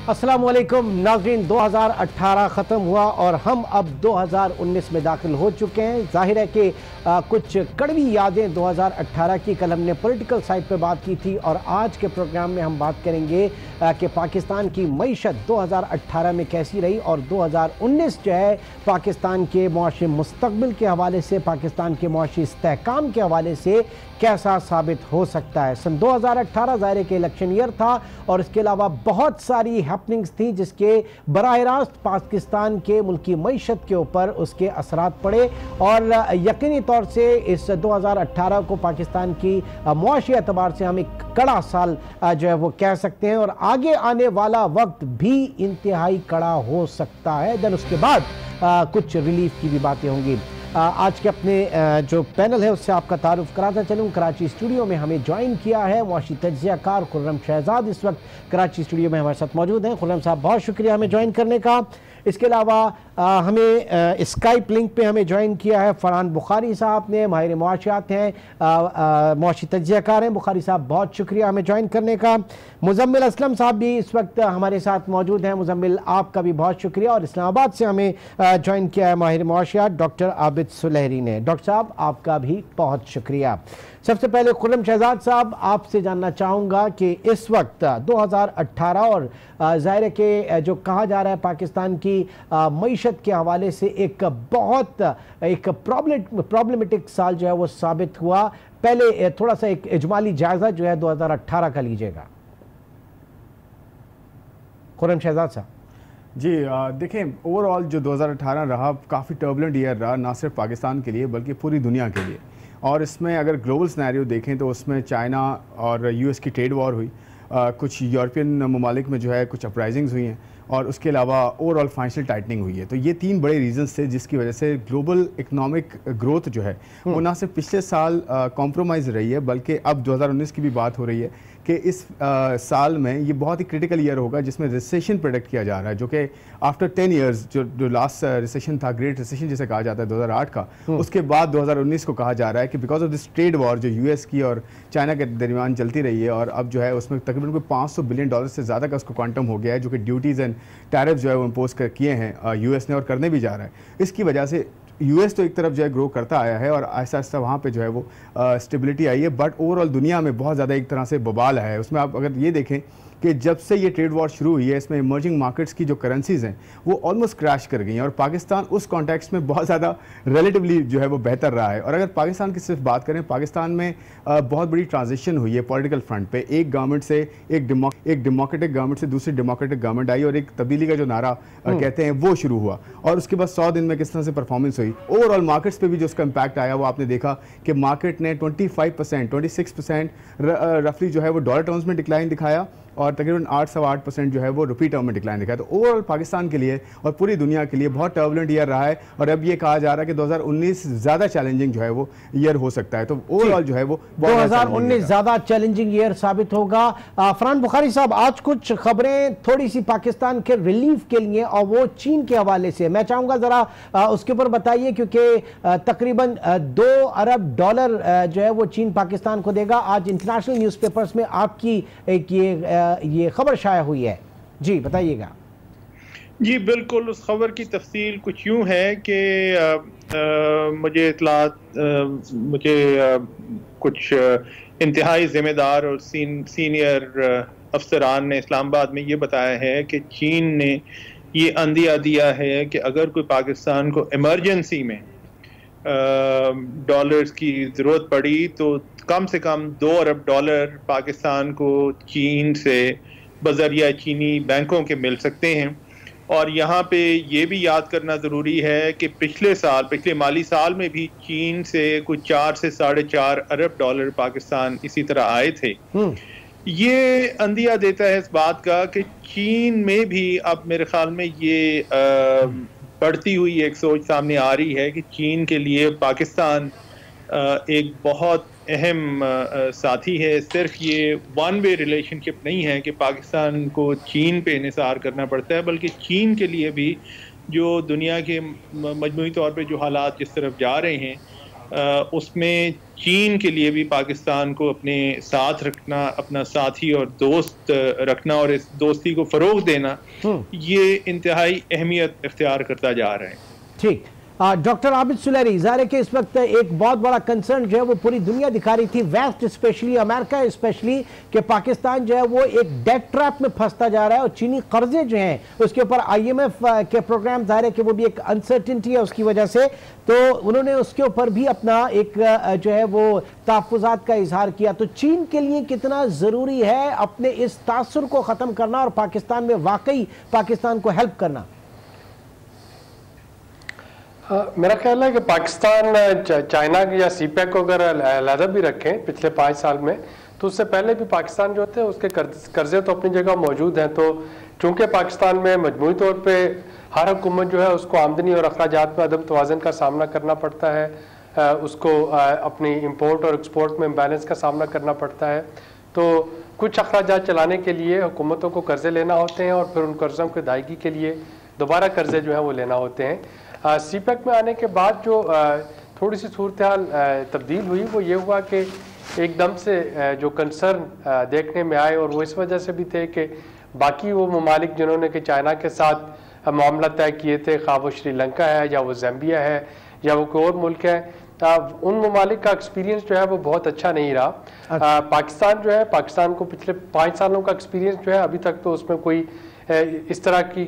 अस्सलामुअलैकुम नाज़रीन, 2018 ख़त्म हुआ और हम अब 2019 में दाखिल हो चुके हैं। जाहिर है कि कुछ कड़वी यादें 2018 की। कल हमने पॉलिटिकल साइड पे बात की थी और आज के प्रोग्राम में हम बात करेंगे कि पाकिस्तान की मईशत 2018 में कैसी रही और 2019 जो है पाकिस्तान के मुआशी मुस्तक़बिल के हवाले से, पाकिस्तान के मुआशी इस्तेहकाम के हवाले से कैसा साबित हो सकता है। सन 2018 ज़ाहिर के इलेक्शन ईयर था और इसके अलावा बहुत सारी हैपनिंग्स थी जिसके बराह रास्त पाकिस्तान के मुल्की मईशत के ऊपर उसके असरात पड़े और यकीनी तौर से इस 2018 को पाकिस्तान की मुआशी एतबार से हम एक कड़ा साल जो है वो कह सकते हैं और आगे आने वाला वक्त भी इंतहाई कड़ा हो सकता है। देन उसके बाद कुछ रिलीफ की भी बातें होंगी। आज के अपने जो पैनल है उससे आपका तारुफ कराता चलूँ। कराची स्टूडियो में हमें ज्वाइन किया है मुआशी तज्ज़ियाकार खुर्रम शहजाद, इस वक्त कराची स्टूडियो में हमारे साथ मौजूद हैं। खुर्रम साहब, बहुत शुक्रिया हमें ज्वाइन करने का। इसके अलावा हमें स्काइप लिंक पे हमें ज्वाइन किया है फरहान बुखारी साहब ने, माहिर मुआशियात हैं, मुआशी तज्ज़ियाकार हैं। बुखारी साहब, बहुत शुक्रिया हमें ज्वाइन करने का। मुज़म्मिल असलम साहब भी इस वक्त हमारे साथ मौजूद हैं। मुज़म्मिल, आपका भी बहुत शुक्रिया। और इस्लामाबाद से हमें ज्वाइन किया है माहिर मुआशियात डॉक्टर आबिद सुलहरी ने। डॉक्टर साहब, आपका भी बहुत शुक्रिया। सबसे पहले खुर्रम शहजाद साहब, आपसे जानना चाहूँगा कि इस वक्त 2018 और ज़ाहिर के जो कहा जा रहा है पाकिस्तान की मईशत के हवाले से एक बहुत एक प्रॉब्लमेटिक साल जो है वो साबित हुआ। पहले थोड़ा सा एक इजमाली जायज़ा जो है 2018 का लीजिएगा। खुर्रम शहजाद साहब जी, देखें, ओवरऑल जो 2018 रहा काफ़ी टर्बुलेंट ईयर रहा, ना सिर्फ पाकिस्तान के लिए बल्कि पूरी दुनिया के लिए। और इसमें अगर ग्लोबल सिनेरियो देखें तो उसमें चाइना और यूएस की ट्रेड वॉर हुई, कुछ यूरोपियन ममालिक में जो है कुछ अपराइजिंग्स हुई हैं और उसके अलावा ओवरऑल फाइनेंशियल टाइटनिंग हुई है। तो ये तीन बड़े रीजंस थे जिसकी वजह से ग्लोबल इकोनॉमिक ग्रोथ जो है वो ना सिर्फ पिछले साल कॉम्प्रोमाइज़ रही है बल्कि अब 2019 की भी बात हो रही है कि इस साल में ये बहुत ही क्रिटिकल ईयर होगा जिसमें रिसेशन प्रेडिक्ट किया जा रहा है, जो कि आफ्टर 10 ईयर्स जो लास्ट रिसेशन था, ग्रेट रिसेशन जिसे कहा जाता है 2008 का, उसके बाद 2019 को कहा जा रहा है कि because of this trade war जो यूएस की और चाइना के दरमियान चलती रही है और अब जो है उसमें तकरीबन कोई $500 बिलियन से ज़्यादा का उसको क्वांटम हो गया है, जो कि ड्यूटीज़ एंड टैरिफ जो है वो इम्पोज किए हैं यूएस ने और करने भी जा रहा है। इसकी वजह से यूएस तो एक तरफ जो है ग्रो करता आया है और आहिस्ता आहिस्ता वहाँ पे जो है वो स्टेबिलिटी आई है, बट ओवरऑल दुनिया में बहुत ज़्यादा एक तरह से बवाल है। उसमें आप अगर ये देखें कि जब से ये ट्रेड वॉर शुरू हुई है इसमें इमर्जिंग मार्केट्स की जो करेंसीज़ हैं वो ऑलमोस्ट क्रैश कर गई हैं और पाकिस्तान उस कॉन्टेक्स्ट में बहुत ज़्यादा रिलेटिवली जो है वो बेहतर रहा है। और अगर पाकिस्तान की सिर्फ बात करें, पाकिस्तान में बहुत बड़ी ट्रांजिशन हुई है पॉलिटिकल फ्रंट पे। एक गवर्नमेंट से एक डेमोक्रेटिक गवर्नमेंट से दूसरी डेमोक्रेटिक गवर्नमेंट आई और एक तब्दीली का जो नारा कहते हैं वो शुरू हुआ और उसके बाद 100 दिन में किस तरह से परफॉर्मेंस हुई। ओवरऑल मार्केट्स पे भी जो उसका इम्पैक्ट आया वो आपने देखा कि मार्केट ने 26% रफली जो है वो डॉलर टर्म्स में डिक्लाइन दिखाया और तकरीबन 8-8.25% जो है वो रुपी टर्म में डिक्लाइन दिखाया। तो ओवरऑल पाकिस्तान के लिए और पूरी दुनिया के लिए बहुत टर्बुलेंट ईयर रहा है और अब ये कहा जा रहा है कि 2019 ज़्यादा चैलेंजिंग जो है वो ईयर हो सकता है। तो ओवरऑल जो है वो 2019 ज़्यादा चैलेंजिंग ईयर साबित होगा। फरहान बुखारी साहब, आज कुछ खबरें थोड़ी सी पाकिस्तान के रिलीफ के लिए और वो चीन के हवाले से, मैं चाहूँगा ज़रा उसके ऊपर बताइए क्योंकि तकरीबन $2 अरब जो है वो चीन पाकिस्तान को देगा। आज इंटरनेशनल न्यूज़पेपर्स में आपकी एक ये खबर शाया हुई है, जी बताइएगा। जी बिल्कुल, उस खबर की तफसील कुछ यूँ है कि मुझे इतलात कुछ इंतहाई ज़िम्मेदार और सीनियर अफसरान ने इस्लामाबाद में ये बताया है कि चीन ने ये अंदिया दिया है कि अगर कोई पाकिस्तान को इमरजेंसी में डॉलर्स की ज़रूरत पड़ी तो कम से कम $2 अरब पाकिस्तान को चीन से बज़रिया चीनी बैंकों के मिल सकते हैं। और यहाँ पे ये भी याद करना ज़रूरी है कि पिछले माली साल में भी चीन से कुछ 4 से $4.5 अरब पाकिस्तान इसी तरह आए थे। ये अंदिया देता है इस बात का कि चीन में भी अब मेरे ख्याल में ये बढ़ती हुई एक सोच सामने आ रही है कि चीन के लिए पाकिस्तान एक बहुत अहम साथी है। सिर्फ ये वन वे रिलेशनशिप नहीं है कि पाकिस्तान को चीन पे इन्हिसार करना पड़ता है, बल्कि चीन के लिए भी जो दुनिया के मजमूई तौर पे जो हालात जिस तरफ जा रहे हैं उसमें चीन के लिए भी पाकिस्तान को अपने साथ रखना, अपना साथी और दोस्त रखना और इस दोस्ती को फरोग देना, ये इंतहाई अहमियत इख्तियार करता जा रहा है। ठीक, डॉक्टर आबिद सुलेरी, ज़ाहिर है कि इस वक्त एक बहुत बड़ा कंसर्न जो है वो पूरी दुनिया दिखा रही थी, वेस्ट स्पेशली, अमेरिका स्पेशली, कि पाकिस्तान जो है वो एक डेट ट्रैप में फंसता जा रहा है और चीनी कर्जे जो हैं उसके ऊपर IMF के प्रोग्राम, ज़ाहिर है कि वो भी एक अनसर्टिनिटी है उसकी वजह से, तो उन्होंने उसके ऊपर भी अपना एक जो है वो तहफ़्फ़ुज़ात का इजहार किया। तो चीन के लिए कितना ज़रूरी है अपने इस तासुर को ख़त्म करना और पाकिस्तान में वाकई पाकिस्तान को हेल्प करना? मेरा ख्याल है कि पाकिस्तान चाइना या CPEC को अगर अलहदा भी रखें पिछले 5 साल में, तो उससे पहले भी पाकिस्तान जो थे उसके कर्जे तो अपनी जगह मौजूद हैं। तो चूंकि पाकिस्तान में मजमूई तौर पे हर हुकूमत जो है उसको आमदनी और अखराजात में अदम तवाज़न का सामना करना पड़ता है, उसको अपनी इम्पोर्ट और एक्सपोर्ट में इम्बैलेंस का सामना करना पड़ता है। तो कुछ अखराजात चलाने के लिए हुकूमतों को कर्जे लेना होते हैं और फिर उन कर्ज़ों की अदायगी के लिए दोबारा कर्जे जो है वो लेना होते हैं। CPEC में आने के बाद जो थोड़ी सी सूरत हाल तब्दील हुई वो ये हुआ कि एकदम से जो कंसर्न देखने में आए, और वो इस वजह से भी थे कि बाकी वो ममालिक जिन्होंने कि चाइना के साथ मामला तय किए थे, खा वो श्रीलंका है या वो ज़ाम्बिया है या वो कोई और मुल्क है, उन ममालिक का एक्सपीरियंस जो है वो बहुत अच्छा नहीं रहा। पाकिस्तान जो है, पाकिस्तान को पिछले 5 सालों का एक्सपीरियंस जो है अभी तक तो उसमें कोई इस तरह की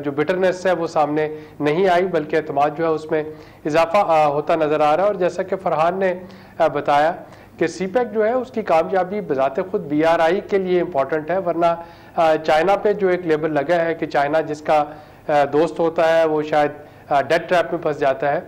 जो बिटरनेस है वो सामने नहीं आई, बल्कि एतमाद जो है उसमें इजाफा होता नज़र आ रहा है। और जैसा कि फरहान ने बताया कि CPEC जो है उसकी कामयाबी बजाते खुद BRI के लिए इम्पॉर्टेंट है, वरना चाइना पे जो एक लेबल लगा है कि चाइना जिसका दोस्त होता है वो शायद डेट ट्रैप में फंस जाता है,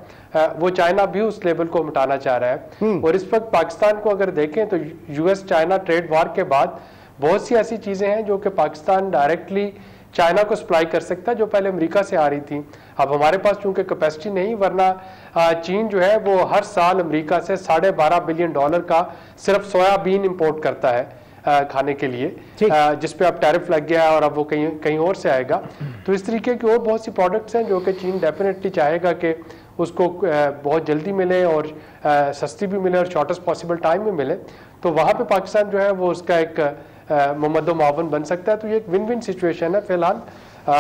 वो चाइना भी उस लेबल को मिटाना चाह रहा है। और इस वक्त पाकिस्तान को अगर देखें तो US चाइना ट्रेड वार के बाद बहुत सी ऐसी चीज़ें हैं जो कि पाकिस्तान डायरेक्टली चाइना को सप्लाई कर सकता है, जो पहले अमेरिका से आ रही थी। अब हमारे पास चूंकि कैपेसिटी नहीं, वरना चीन जो है वो हर साल अमेरिका से $12.5 बिलियन का सिर्फ सोयाबीन इंपोर्ट करता है खाने के लिए, जिस पे अब टैरिफ लग गया है और अब वो कहीं और से आएगा। तो इस तरीके की और बहुत सी प्रोडक्ट्स हैं जो कि चीन डेफिनेटली चाहेगा कि उसको बहुत जल्दी मिले और सस्ती भी मिले और शॉर्टेस्ट पॉसिबल टाइम में मिले। तो वहाँ पे पाकिस्तान जो है वो उसका एक मुमद्दो मावन बन सकता है। तो ये एक विन विन सिचुएशन है फिलहाल।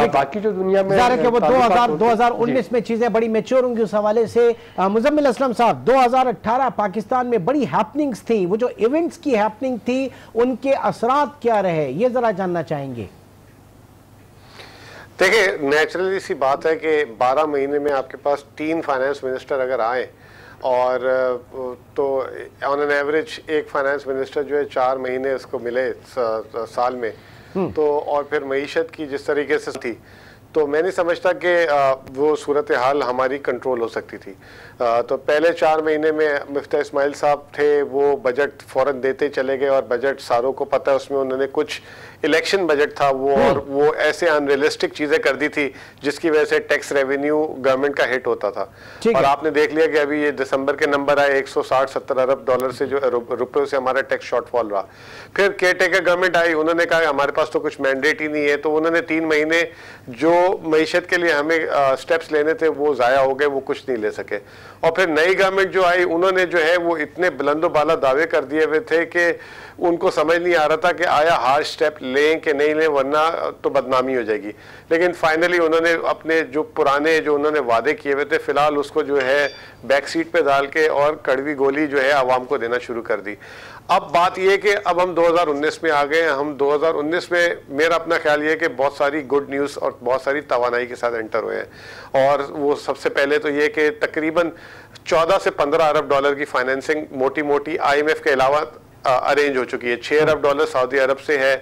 बाकी जो दुनिया में वो 2019 में चीजें बड़ी मैच्योर होंगी उस हवाले से। मुजम्मिल असलम साहब, 2018 पाकिस्तान में बड़ी हैपनिंग्स थी, वो जो इवेंट्स की हैपनिंग थी उनके असरात क्या रहे, ये जरा जानना चाहेंगे। देखिए, नेचुरली सी बात है कि 12 महीने में आपके पास 3 फाइनेंस मिनिस्टर अगर आए, और तो ऑन एन एवरेज एक फाइनेंस मिनिस्टर जो है 4 महीने उसको मिले साल में, तो और फिर मईशत की जिस तरीके से थी, तो मैं नहीं समझता कि वो सूरत हाल हमारी कंट्रोल हो सकती थी। तो पहले 4 महीने में मिफ्ता इस्माइल साहब थे, वो बजट फ़ौरन देते चले गए, और बजट सारों को पता है उसमें उन्होंने कुछ इलेक्शन बजट था वो, और वो ऐसे अनरियलिस्टिक चीज़ें कर दी थी जिसकी वजह से टैक्स रेवेन्यू गवर्नमेंट का हिट होता था। और आपने देख लिया कि अभी ये दिसंबर के नंबर आए, 160-70 अरब डॉलर से जो रुपयों से हमारा टैक्स शॉर्टफॉल रहा। फिर केयरटेकर गवर्नमेंट आई, उन्होंने कहा हमारे पास तो कुछ मैंडेट ही नहीं है, तो उन्होंने 3 महीने जो मईशत के लिए हमें स्टेप्स लेने थे वो ज़ाया हो गए, वो कुछ नहीं ले सके। और फिर नई गवर्नमेंट जो आई, उन्होंने जो है वो इतने बुलंदो बाला दावे कर दिए हुए थे कि उनको समझ नहीं आ रहा था कि आया हार्ड स्टेप लें कि नहीं लें, वरना तो बदनामी हो जाएगी। लेकिन फाइनली उन्होंने अपने जो पुराने जो उन्होंने वादे किए हुए थे, फिलहाल उसको जो है बैक सीट पे डाल के और कड़वी गोली जो है आवाम को देना शुरू कर दी। अब बात यह कि अब हम 2019 में आ गए। हम 2019 में, मेरा अपना ख्याल ये है कि बहुत सारी गुड न्यूज़ और बहुत सारी तवानाई के साथ एंटर हुए हैं। और वो सबसे पहले तो ये कि तकरीबन 14 से 15 अरब डॉलर की फाइनेंसिंग मोटी मोटी IMF के अलावा अरेंज हो चुकी है। 6 अरब डॉलर सऊदी अरब से है,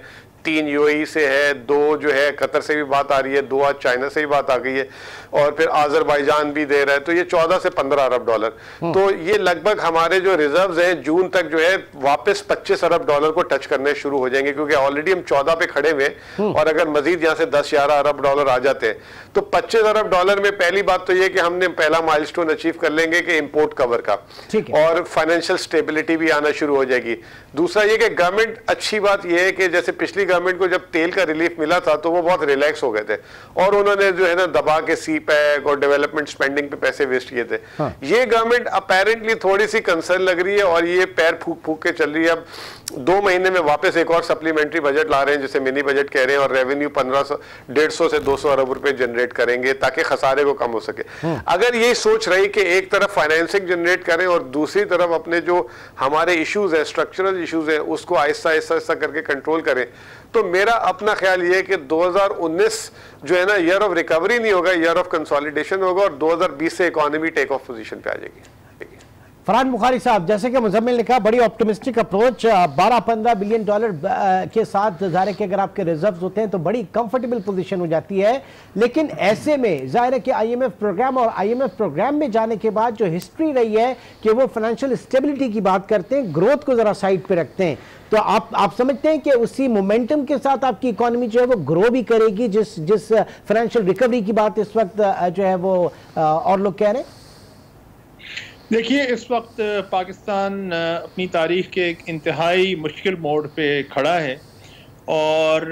3 UAE से है, 2 जो है कतर से भी बात आ रही है, 2 आज चाइना से भी बात आ गई है, और फिर आज़रबाईजान भी दे रहा है। तो ये 14 से 15 अरब डॉलर, तो ये लगभग हमारे जो रिजर्व्स हैं जून तक जो है वापस 25 अरब डॉलर को टच करने शुरू हो जाएंगे, क्योंकि ऑलरेडी हम 14 पे खड़े हुए, और अगर मजीद यहाँ से 10-11 अरब डॉलर आ जाते हैं तो 25 अरब डॉलर में पहली बात तो ये कि हमने पहला माइलस्टोन अचीव कर लेंगे कि इंपोर्ट कवर का, और फाइनेंशियल स्टेबिलिटी भी आना शुरू हो जाएगी। दूसरा ये कि गवर्नमेंट, अच्छी बात यह है कि जैसे पिछली गवर्नमेंट को जब तेल का रिलीफ मिला था तो वो बहुत रिलैक्स हो गए थे, और उन्होंने जो है ना दबा के सीपैक और डेवलपमेंट स्पेंडिंग पे पैसे वेस्ट किए थे। ये गवर्नमेंट अपेरेंटली थोड़ी सी कंसर्न लग रही है और ये पैर फूक फूक के चल रही है। अब 2 महीने में वापस एक और सप्लीमेंट्री बजट ला रहे हैं जिसे मिनी बजट कह रहे हैं, और रेवेन्यू 150 से 200 अरब रुपए जनरेट करेंगे ताकि खसारे को कम हो सके। अगर ये सोच रही कि एक तरफ फाइनेंसिंग जनरेट करें और दूसरी तरफ अपने जो हमारे इश्यूज है, स्ट्रक्चरल इश्यूज है, उसको आहिस्ता आहिस्ता करके कंट्रोल करें, तो मेरा अपना ख्याल ये है कि 2019 जो है ना ईयर ऑफ रिकवरी नहीं होगा, ईयर ऑफ कंसोलिडेशन होगा और 2020 से इकोनॉमी टेक ऑफ पोजीशन पे आ जाएगी। फरहान बुखारी साहब, जैसे कि मुजम्मिल ने कहा, बड़ी ऑप्टिमिस्टिक अप्रोच, 12-15 बिलियन डॉलर के साथ ज़ाहिर है कि अगर आपके रिजर्व्स होते हैं तो बड़ी कंफर्टेबल पोजीशन हो जाती है। लेकिन ऐसे में ज़ाहिर है कि आईएमएफ प्रोग्राम और आईएमएफ प्रोग्राम में जाने के बाद जो हिस्ट्री रही है कि वो फाइनेंशियल स्टेबिलिटी की बात करते हैं, ग्रोथ को ज़रा साइड पे रखते हैं, तो आप समझते हैं कि उसी मोमेंटम के साथ आपकी इकोनॉमी जो है वो ग्रो भी करेगी जिस फाइनेंशियल रिकवरी की बात इस वक्त जो है वो और लोग कह रहे हैं? देखिए, इस वक्त पाकिस्तान अपनी तारीख के एक इंतहाई मुश्किल मोड़ पे खड़ा है और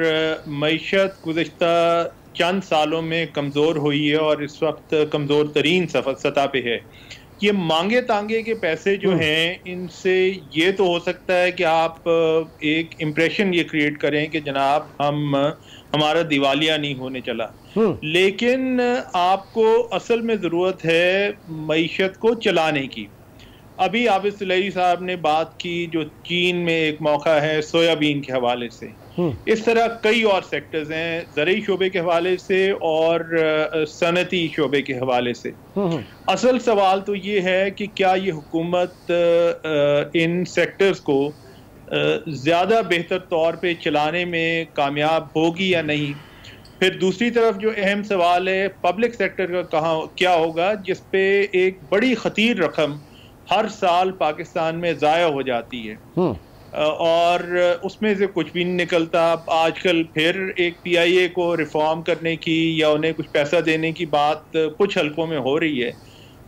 मईशत गुज़िश्ता चंद सालों में कमज़ोर हुई है और इस वक्त कमज़ोर तरीन सतह पे है। ये मांगे तांगे के पैसे जो हैं, इनसे ये तो हो सकता है कि आप एक इम्प्रेशन ये क्रिएट करें कि जनाब हमारा दिवालिया नहीं होने चला, लेकिन आपको असल में ज़रूरत है मईशत को चलाने की। अभी आबिद सुलैही साहब ने बात की जो चीन में एक मौका है सोयाबीन के हवाले से, इस तरह कई और सेक्टर्स हैं ज़रूरी शोबे के हवाले से और सनती शोबे के हवाले से। असल सवाल तो ये है कि क्या ये हुकूमत इन सेक्टर्स को ज़्यादा बेहतर तौर पे चलाने में कामयाब होगी या नहीं। फिर दूसरी तरफ जो अहम सवाल है पब्लिक सेक्टर का क्या होगा, जिस पे एक बड़ी खतीर रकम हर साल पाकिस्तान में ज़ाया हो जाती है और उसमें से कुछ भी नहीं निकलता। आजकल फिर एक PIA को रिफॉर्म करने की या उन्हें कुछ पैसा देने की बात कुछ हलकों में हो रही है।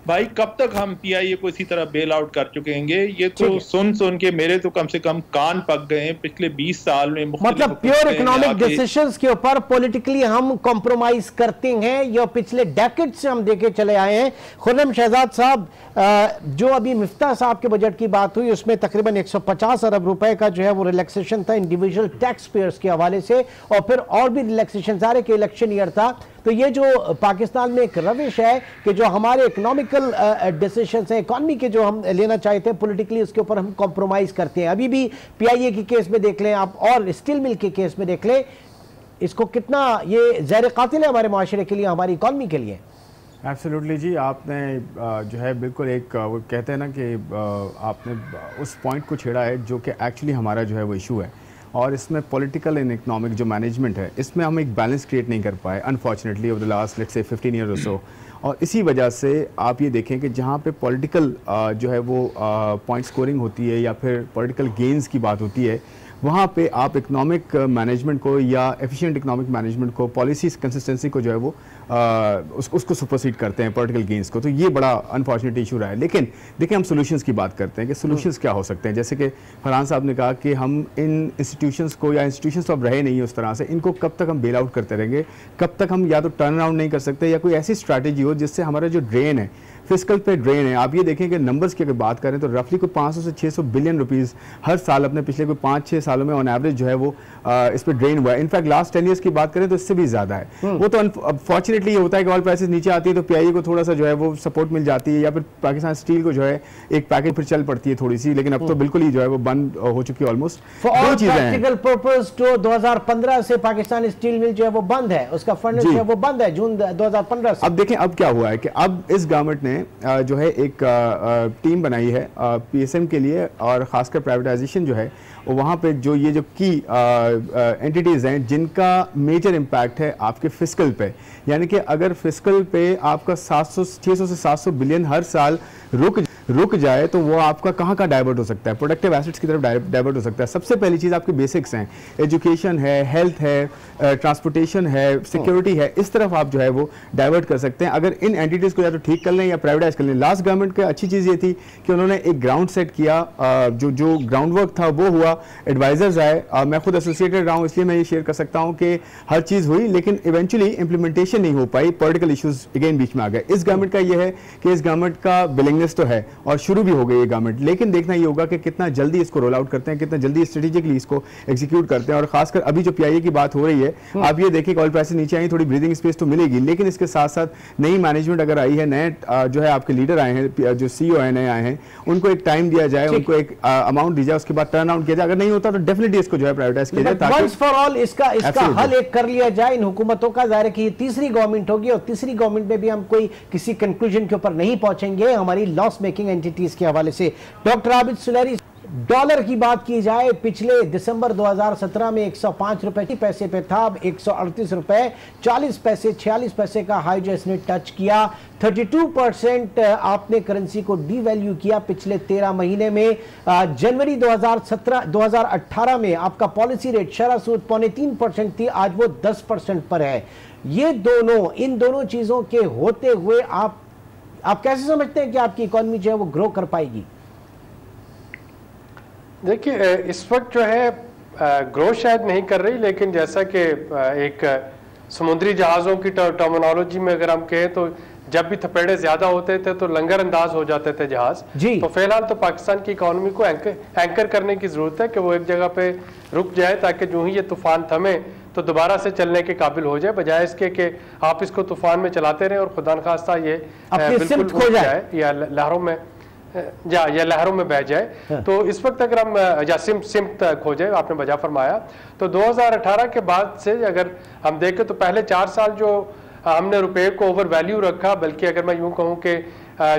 भाई, कब तक हम PIA को इसी तरह बेल आउट कर चुकेंगे? ये तो सुन के मेरे तो कम से कम कान पक गए हैं पिछले 20 साल में। मतलब प्योर इकोनॉमिक डिसीजंस के ऊपर पॉलिटिकली हम कॉम्प्रोमाइज करते हैं, ये पिछले डेकेड से हम देखे चले आए हैं। खुर्रम शहजाद साहब, जो अभी मिफ्ता साहब के बजट की बात हुई उसमें तकरीबन 150 अरब रुपए का जो है वो रिलैक्सेशन था इंडिविजुअल टैक्स पेयर्स के हवाले से, और फिर और भी रिलैक्सेशन, सारे के इलेक्शन ईयर था। तो ये जो पाकिस्तान में एक रविश है कि जो हमारे इकोनॉमिकल डिसीजंस हैं, इकॉनमी के जो हम लेना चाहते हैं पॉलिटिकली, उसके ऊपर हम कॉम्प्रोमाइज करते हैं। अभी भी PIA के केस में देख लें आप और स्टील मिल के केस में देख लें, इसको कितना ये ज़हर कातिल है हमारे माशरे के लिए, हमारी इकॉनमी के लिए। एब्सोल्युटली जी, आपने जो है बिल्कुल एक वो कहते हैं ना कि आपने उस पॉइंट को छेड़ा है जो कि एक्चुअली हमारा जो है वो इशू है, और इसमें पॉलिटिकल एंड इकोनॉमिक जो मैनेजमेंट है इसमें हम एक बैलेंस क्रिएट नहीं कर पाए unfortunately over the last let's say 15 year और सो। और इसी वजह से आप ये देखें कि जहाँ पे पॉलिटिकल जो है वो पॉइंट स्कोरिंग होती है या फिर पॉलिटिकल गेन्स की बात होती है, वहाँ पे आप इकोनॉमिक मैनेजमेंट को या एफिशिएंट इकोनॉमिक मैनेजमेंट को, पॉलिसी कंसिस्टेंसी को जो है वो उसको सुपरसीड करते हैं पॉलिटिकल गेन्स को। तो ये बड़ा अनफॉर्चुनेट इशू रहा है। लेकिन देखिए, हम सोल्यूशंस की बात करते हैं कि सोल्यूशंस क्या हो सकते हैं। जैसे कि फरहान साहब ने कहा कि हम इन इंस्टीट्यूशंस को, या इंस्टीट्यूशंस तो अब रहे नहीं उस तरह से, इनको कब तक हम बेल आउट करते रहेंगे, कब तक हम या तो टर्न अराउंड नहीं कर सकते या कोई ऐसी स्ट्रैटेजी हो जिससे हमारा जो ड्रेन है, फिस्कल पे ड्रेन है। आप ये देखें कि नंबर्स की अगर बात करें तो रफली कोई 500 से 600 बिलियन रुपीस हर साल अपने पिछले कोई 5-6 सालों में ऑन एवरेज जो है वो इस पर ड्रेन हुआ है। इनफैक्ट लास्ट 10 ईयर्स की बात करें तो इससे भी ज़्यादा है। वो तो अनफॉर्चुनेटली ये होता है कि ऑयल प्राइसेस नीचे आती है तो PIA को थोड़ा सा जो है वो सपोर्ट मिल जाती है, या फिर पाकिस्तान स्टील को जो है एक पैकेज फिर चल पड़ती है थोड़ी सी, लेकिन अब तो बिल्कुल ही जो है वो बंद हो चुकी है ऑलमोस्ट। दो चीज़ें हैं, 2015 से पाकिस्तान स्टील मिल जो है वो बंद है, उसका फंड जो है वो बंद है जून 2015 से। अब देखें अब क्या हुआ है कि अब इस गवर्नमेंट ने जो है एक टीम बनाई है PSM के लिए, और खासकर प्राइवेटाइजेशन जो है वहाँ पे जो ये जो की एंटिटीज़ हैं जिनका मेजर इम्पैक्ट है आपके फिस्कल पे, यानी कि अगर फिस्कल पे आपका 600 से 700 बिलियन हर साल रुक रुक जाए तो वो आपका कहाँ का डाइवर्ट हो सकता है, प्रोडक्टिव एसेट्स की तरफ डाइवर्ट हो सकता है। सबसे पहली चीज़ आपकी बेसिक्स हैं, एजुकेशन है, हेल्थ है, ट्रांसपोर्टेशन है, सिक्योरिटी है, इस तरफ आप जो है वो डाइवर्ट कर सकते हैं अगर इन एंटिटीज़ को या तो ठीक कर लें या प्राइवेटाइज कर लें। लास्ट गवर्नमेंट की अच्छी चीज़ ये थी कि उन्होंने एक ग्राउंड सेट किया, जो ग्राउंड वर्क था वो हुआ, एडवाइजर्स आए, मैं खुद एसोसिएटेड रहा हूँ इसलिए मैं ये शेयर कर सकता हूँ कि हर चीज़ हुई लेकिन इवेंचुअली इंप्लीमेंटेशन नहीं हो पाई, पॉलिटिकल इश्यूज अगेन बीच में आ गए। इस गवर्नमेंट का ये है कि इस गवर्नमेंट का विलिंगनेस तो है और शुरू भी हो गई है गवर्नमेंट, लेकिन देखना ये होगा कि कितना जल्दी इसको रोल आउट करते हैं, कितना जल्दी स्ट्रेटेजिकली इसको एग्जीक्यूट करते हैं। और खासकर अभी जो पीआईए की बात हो रही है, आप ये देखिए ऑयल प्राइसेस नीचे आई, थोड़ी ब्रीदिंग स्पेस तो मिलेगी, लेकिन इसके साथ साथ नई मैनेजमेंट अगर आई है, नए जो है आपके लीडर आए हैं, जो सीईओ नए आए हैं, उनको एक टाइम दिया जाए, उनको एक अमाउंट दी जाए, उसके बाद टर्न आउट किया जाए। अगर नहीं होता तो डेफिनेटली इसको जो है प्राइवेटाइज किया जाए वंस फॉर ऑल इसका हल एक कर लिया जाए इन हुकूमतों का। जाहिर है कि ये तीसरी गवर्नमेंट होगी और तीसरी गवर्नमेंट में भी हम कोई किसी कंक्लूजन के ऊपर नहीं पहुंचेंगे हमारी लॉस मेकिंग एंटिटीज के हवाले से। डॉक्टर आबिद सुलेरी, डॉलर की बात की जाए, पिछले दिसंबर 2017 में 105 रुपए पैसे पे था, अब 138 रुपए 40 पैसे 46 पैसे का हाई जो इसने टच किया। 32% आपने करेंसी को डीवैल्यू किया पिछले 13 महीने में। जनवरी 2018 में आपका पॉलिसी रेट शरह सूद 3.25% थी, आज वो 10% पर है। ये दोनों, इन दोनों चीजों के होते हुए आप कैसे समझते हैं कि आपकी इकोनॉमी जो है वो ग्रो कर पाएगी? देखिए, इस वक्त जो है ग्रो शायद नहीं कर रही, लेकिन जैसा कि एक समुद्री जहाज़ों की टर्मिनोलॉजी में अगर हम कहें तो जब भी थपेड़े ज्यादा होते थे तो लंगर अंदाज हो जाते थे जहाज। तो फिलहाल तो पाकिस्तान की इकोनॉमी को एंकर करने की जरूरत है कि वो एक जगह पे रुक जाए ताकि जो ही ये तूफान थमे तो दोबारा से चलने के काबिल हो जाए, बजाय इसके कि आप इसको तूफान में चलाते रहें और खुदा न खास्ता ये बिल्कुल खो जाए या लहरों में बह जाए। तो इस वक्त अगर हम या सिमत खो जाए, आपने वजह फरमाया, तो 2018 के बाद से अगर हम देखें तो पहले 4 साल जो हमने रुपए को ओवर वैल्यू रखा, बल्कि अगर मैं यूं कहूं कि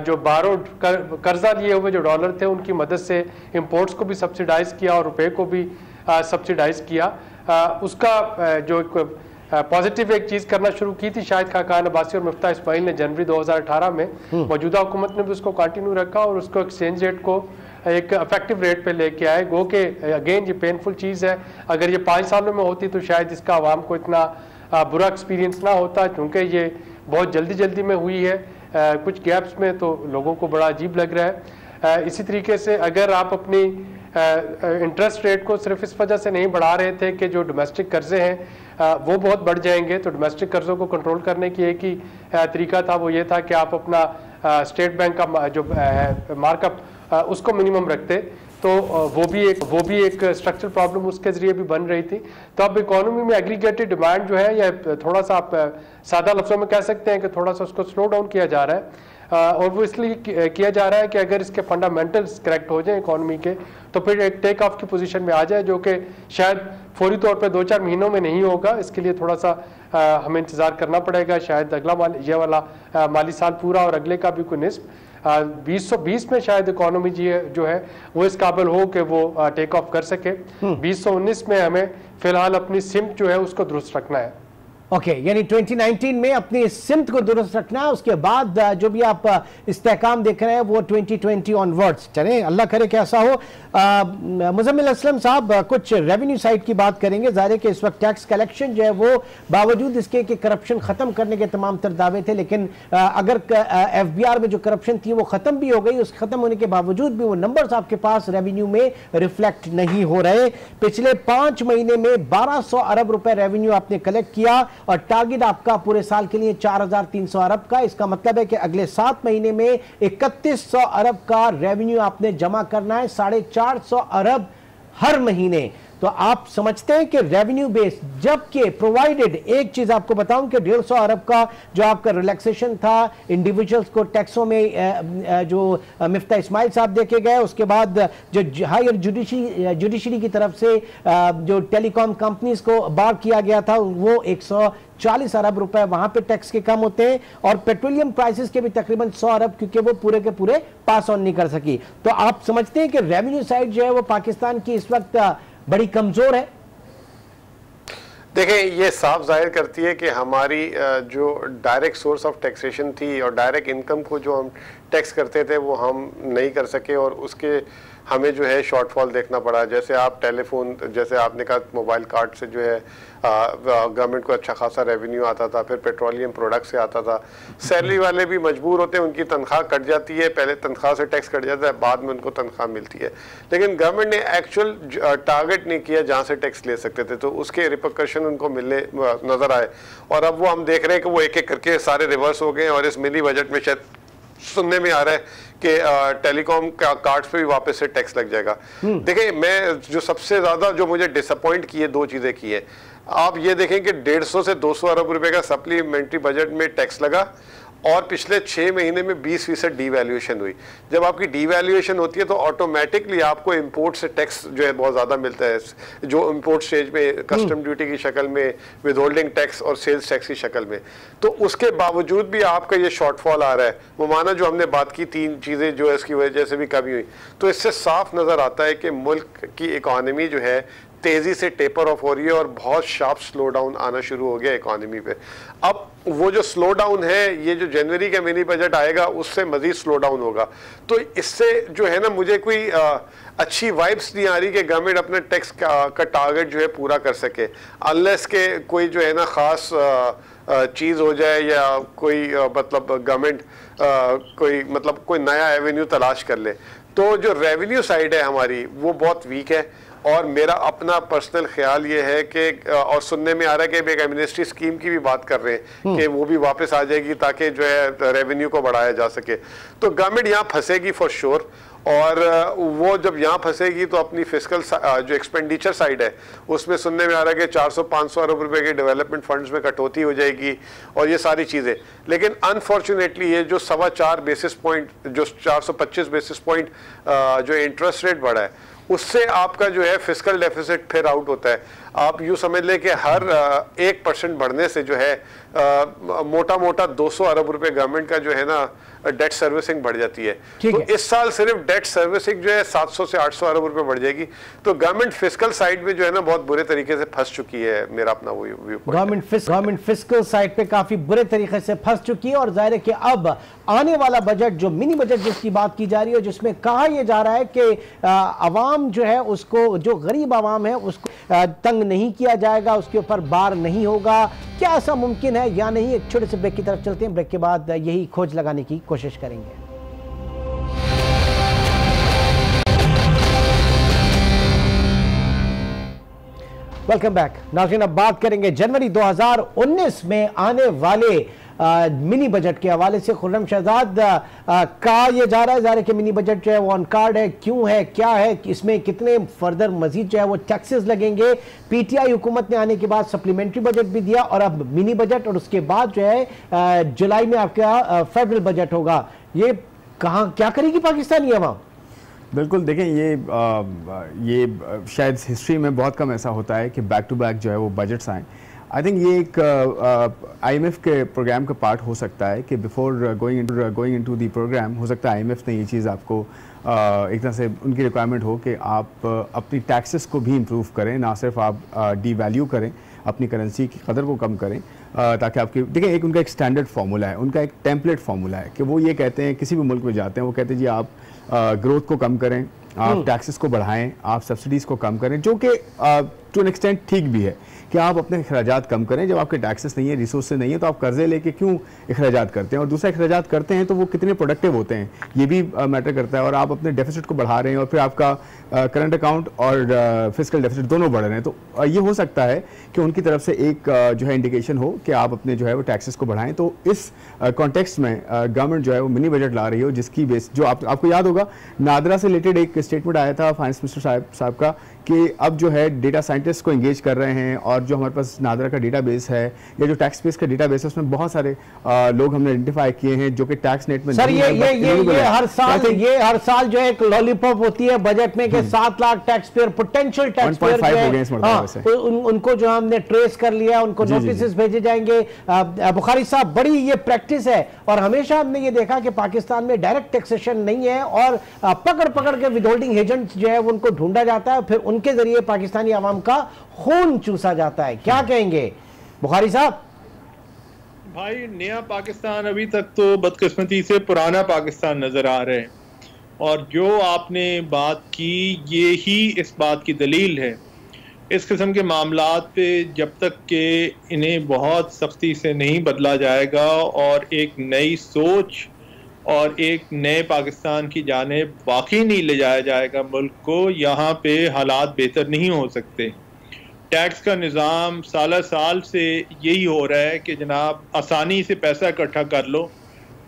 जो बारोड कर्जा लिए हुए जो डॉलर थे उनकी मदद से इंपोर्ट्स को भी सब्सिडाइज किया और रुपए को भी सब्सिडाइज किया। उसका जो पॉजिटिव एक चीज़ करना शुरू की थी शायद खाकान अब्बासी और मिफ्ता इस्माइल ने जनवरी 2018 में, मौजूदा हुकूमत ने भी उसको कंटिन्यू रखा और उसको एक्सचेंज रेट को एक इफेक्टिव रेट पे लेके आए। गो के अगेन ये पेनफुल चीज़ है, अगर ये 5 सालों में होती तो शायद इसका आवाम को इतना बुरा एक्सपीरियंस ना होता, क्योंकि ये बहुत जल्दी में हुई है। कुछ गैप्स में तो लोगों को बड़ा अजीब लग रहा है। इसी तरीके से अगर आप अपनी इंटरेस्ट रेट को सिर्फ इस वजह से नहीं बढ़ा रहे थे कि जो डोमेस्टिक कर्जे हैं वो बहुत बढ़ जाएंगे, तो डोमेस्टिक कर्जों को कंट्रोल करने की एक ही तरीका था, वो ये था कि आप अपना स्टेट बैंक का जो मार्कअप उसको मिनिमम रखते, तो वो भी एक स्ट्रक्चरल प्रॉब्लम उसके जरिए भी बन रही थी। तो अब इकोनॉमी में एग्रीगेटेड डिमांड जो है, या थोड़ा सा आप सादा लफ्ज़ों में कह सकते हैं कि थोड़ा सा उसको स्लो डाउन किया जा रहा है, और वो इसलिए किया जा रहा है कि अगर इसके फंडामेंटल्स करेक्ट हो जाए इकोनॉमी के, तो फिर एक टेक ऑफ की पोजीशन में आ जाए, जो कि शायद फौरी तौर पे 2-4 महीनों में नहीं होगा। इसके लिए थोड़ा सा हमें इंतज़ार करना पड़ेगा, शायद अगला ये वाला माली साल पूरा और अगले का भी कोई निस्फ 2020 में शायद इकोनॉमी जो है वो इस काबिल हो कि वो टेक ऑफ कर सके। 2019 में हमें फिलहाल अपनी सिमत जो है उसको दुरुस्त रखना है। ओके, यानी 2019 में अपनी सिमत को दुरुस्त रखना है, उसके बाद जो भी आप इस्तेहकाम देख रहे हैं वो 2020 ऑनवर्ड्स चले, अल्लाह करे कि ऐसा हो। मुजम्मिल असलम साहब, कुछ रेवेन्यू साइड की बात करेंगे। ज़ाहिर है कि इस वक्त टैक्स कलेक्शन जो है वो बावजूद इसके कि करप्शन ख़त्म करने के तमाम तर दावे थे, लेकिन अगर FBR में जो करप्शन थी वो ख़त्म भी हो गई, उस ख़त्म होने के बावजूद भी वो नंबर्स आपके पास रेवेन्यू में रिफ्लेक्ट नहीं हो रहे। पिछले 5 महीने में 1200 अरब रुपए रेवेन्यू आपने कलेक्ट किया और टारगेट आपका पूरे साल के लिए 4300 अरब का। इसका मतलब है कि अगले 7 महीने में 3100 अरब का रेवेन्यू आपने जमा करना है, 450 अरब हर महीने। तो आप समझते हैं कि रेवेन्यू बेस, जबकि प्रोवाइडेड, एक चीज आपको बताऊं कि 150 अरब का जो आपका रिलैक्सेशन था इंडिविजुअल्स को टैक्सों में, जो मिफ्ता इस्माइल साहब देखे गए, उसके बाद जो हायर जुडिशरी की तरफ से जो टेलीकॉम कंपनीज को बार किया गया था, वो 140 अरब रुपए वहां पे टैक्स के कम होते हैं, और पेट्रोलियम प्राइसेस के भी तकरीबन 100 अरब, क्योंकि वो पूरे के पूरे पास ऑन नहीं कर सकी। तो आप समझते हैं कि रेवेन्यू साइड जो है वो पाकिस्तान की इस वक्त बड़ी कमजोर है? देखें, ये साफ जाहिर करती है कि हमारी जो डायरेक्ट सोर्स ऑफ टैक्सेशन थी और डायरेक्ट इनकम को जो हम टैक्स करते थे वो हम नहीं कर सके और उसके हमें जो है शॉर्टफॉल देखना पड़ा। जैसे आप टेलीफोन, जैसे आपने कहा मोबाइल कार्ड से जो है गवर्नमेंट को अच्छा खासा रेवेन्यू आता था, फिर पेट्रोलियम प्रोडक्ट से आता था। सैलरी वाले भी मजबूर होते हैं, उनकी तनख्वाह कट जाती है, पहले तनख्वाह से टैक्स कट जाता है, बाद में उनको तनख्वाह मिलती है। लेकिन गवर्नमेंट ने एक्चुअल टारगेट नहीं किया जहाँ से टैक्स ले सकते थे, तो उसके रिपरकशन उनको मिलने नज़र आए। और अब वो हम देख रहे हैं कि वो एक एक करके सारे रिवर्स हो गए और इस मिनी बजट में शायद सुनने में आ रहा है कि टेलीकॉम का कार्ड्स पे भी वापस से टैक्स लग जाएगा। देखिए, मैं जो सबसे ज्यादा जो मुझे डिसअपॉइंट की है, दो चीजें की है। आप ये देखें कि 150 से 200 अरब रुपए का सप्लीमेंट्री बजट में टैक्स लगा और पिछले 6 महीने में 20% डीवैल्यूएशन हुई। जब आपकी डीवैल्यूएशन होती है तो ऑटोमेटिकली आपको इंपोर्ट से टैक्स जो है बहुत ज़्यादा मिलता है, जो इंपोर्ट स्टेज में कस्टम ड्यूटी की शक्ल में, विदहोल्डिंग टैक्स और सेल्स टैक्स की शक्ल में। तो उसके बावजूद भी आपका ये शॉर्टफॉल आ रहा है। वो माना जो हमने बात की 3 चीज़ें जो है इसकी वजह से भी कमी हुई, तो इससे साफ नज़र आता है कि मुल्क की इकॉनमी जो है तेजी से टेपर ऑफ हो रही है और बहुत शार्प स्लो डाउन आना शुरू हो गया इकॉनमी पे। अब वो जो स्लो डाउन है, ये जो जनवरी का मिनी बजट आएगा उससे मजीद स्लो डाउन होगा। तो इससे जो है ना, मुझे कोई अच्छी वाइब्स नहीं आ रही कि गवर्नमेंट अपने टैक्स का टारगेट जो है पूरा कर सके, अनलेस के कोई जो है ना खास चीज़ हो जाए या कोई मतलब गवर्नमेंट कोई नया एवेन्यू तलाश कर ले। तो जो रेवेन्यू साइड है हमारी वो बहुत वीक है और मेरा अपना पर्सनल ख्याल ये है कि और सुनने में आ रहा है कि एक एमनेस्टी स्कीम की भी बात कर रहे हैं कि वो भी वापस आ जाएगी ताकि जो है रेवेन्यू को बढ़ाया जा सके। तो गवर्नमेंट यहाँ फंसेगी फॉर श्योर, और वो जब यहाँ फंसेगी तो अपनी फिस्कल जो एक्सपेंडिचर साइड है उसमें सुनने में आ रहा है कि 400-500 अरब रुपए के डेवलपमेंट फंड्स में कटौती हो जाएगी और ये सारी चीज़ें। लेकिन अनफॉर्चुनेटली ये जो 4.25 बेसिस पॉइंट, जो 425 बेसिस पॉइंट जो इंटरेस्ट रेट बढ़ा है, उससे आपका जो है फिस्कल डेफिसिट फिर आउट होता है। आप यूँ समझ लें कि हर 1% बढ़ने से जो है मोटा मोटा 200 अरब रुपए गवर्नमेंट का जो है ना डेट सर्विसिंग बढ़ जाती है। तो इस साल सिर्फ डेट सर्विसिंग जो है 700 से 800 अरब रुपए बढ़ जाएगी। तो गवर्नमेंट फिस्कल साइड में जो है ना बहुत बुरे तरीके से फंस चुकी है, मेरा अपना वो view point. Government fiscal side पे काफी बुरे तरीके से फंस चुकी है और जाहिर है कि अब आने वाला बजट, जो मिनी बजट जिसकी बात की जा रही है, जिसमें कहा यह जा रहा है कि आवाम जो है उसको, जो गरीब आवाम है उसको तंग नहीं किया जाएगा, उसके ऊपर बार नहीं होगा। क्या ऐसा मुमकिन है या नहीं? एक छोटे से ब्रेक की तरफ चलते हैं, ब्रेक के बाद यही खोज लगाने की कोशिश करेंगे। वेलकम बैक नाज़रीन। अब बात करेंगे जनवरी 2019 में आने वाले मिनी बजट के हवाले से। खुर्रम शहजाद, कहा यह जा रहा है कि मिनी बजट जो है वो ऑन कार्ड है, क्यों है, क्या है, इसमें कितने फर्दर मजीद जो है वो टैक्सेस लगेंगे? पीटीआई हुकूमत ने आने के बाद सप्लीमेंट्री बजट भी दिया और अब मिनी बजट, और उसके बाद जो है जुलाई में आपका फेडरल बजट होगा। ये कहाँ क्या करेगी पाकिस्तानी अवाम? बिल्कुल, देखें, ये शायद हिस्ट्री में बहुत कम ऐसा होता है कि बैक टू बैक जो है वो बजट्स आएँ। आई थिंक ये एक IMF के प्रोग्राम का पार्ट हो सकता है कि before going into the programme हो सकता है IMF ने ये चीज़ आपको एक तरह से उनकी रिक्वायरमेंट हो कि आप अपनी टैक्सेस को भी इम्प्रूव करें, ना सिर्फ आप डीवैल्यू करें, अपनी करेंसी की कदर को कम करें, ताकि आपकी, देखिए, एक उनका एक स्टैंडर्ड फार्मूला है, उनका एक टेम्पलेट फार्मूला है कि वो ये कहते हैं, किसी भी मुल्क में जाते हैं वो कहते हैं जी आप ग्रोथ को कम करें, आप टैक्सेस को बढ़ाएं, आप सब्सिडीज़ को कम करें, जो कि टू एन एक्सटेंट ठीक भी है कि आप अपने अखराजात कम करें। जब आपके टैक्सेस नहीं है, रिसोर्सेज नहीं है, तो आप कर्जे लेके क्यों अखराजात करते हैं, और दूसरा अखराजात करते हैं तो वो कितने प्रोडक्टिव होते हैं ये भी मैटर करता है। और आप अपने डेफिसिट को बढ़ा रहे हैं और फिर आपका करंट अकाउंट और फिस्कल डेफिसिट दोनों बढ़ रहे हैं, तो ये हो सकता है कि उनकी तरफ से एक जो है इंडिकेशन हो कि आप अपने जो है वो टैक्सेस को बढ़ाएं। तो इस कॉन्टेक्स्ट में गवर्नमेंट जो है वो मिनी बजट ला रही हो, जिसकी बेस जो आपको याद होगा, नादरा से रिलेटेड एक स्टेटमेंट आया था फाइनेंस मिनिस्टर साहब का कि अब जो है डेटा साइंटिस्ट को एंगेज कर रहे हैं और जो हमारे पास नादरा का डेटाबेस है या जो टैक्स बेस का डेटाबेस है उसमें बहुत सारे लोग हमने आइडेंटिफाई किए हैं जो कि टैक्स नेट में सर ये हर साल जो है एक लॉलीपॉप होती है बजट में कि 7 lakh tax payer, potential tax payer, उनको जो हमने ट्रेस कर लिया, उनको नोटिस भेजे जाएंगे। बुखारी साहब, बड़ी ये प्रैक्टिस है और हमेशा हमने ये देखा कि पाकिस्तान में डायरेक्ट टैक्सेशन नहीं है और पकड़ पकड़ के विदहोल्डिंग एजेंट्स जो है उनको ढूंढा जाता है, फिर उनके जरिए पाकिस्तानी आवाम का खून चूसा जाता है। क्या कहेंगे बुखारी साहब? भाई नया पाकिस्तान अभी तक तो बदकिस्मती से पुराना पाकिस्तान नजर आ रहे हैं, और जो आपने बात की ये ही इस बात की दलील है। इस किस्म के मामलात पे जब तक कि इन्हें बहुत सख्ती से नहीं बदला जाएगा और एक नई सोच और एक नए पाकिस्तान की जानिब वाकई नहीं ले जाया जाएगा मुल्क को, यहाँ पे हालात बेहतर नहीं हो सकते। टैक्स का निज़ाम साल साल से यही हो रहा है कि जनाब आसानी से पैसा इकट्ठा कर लो,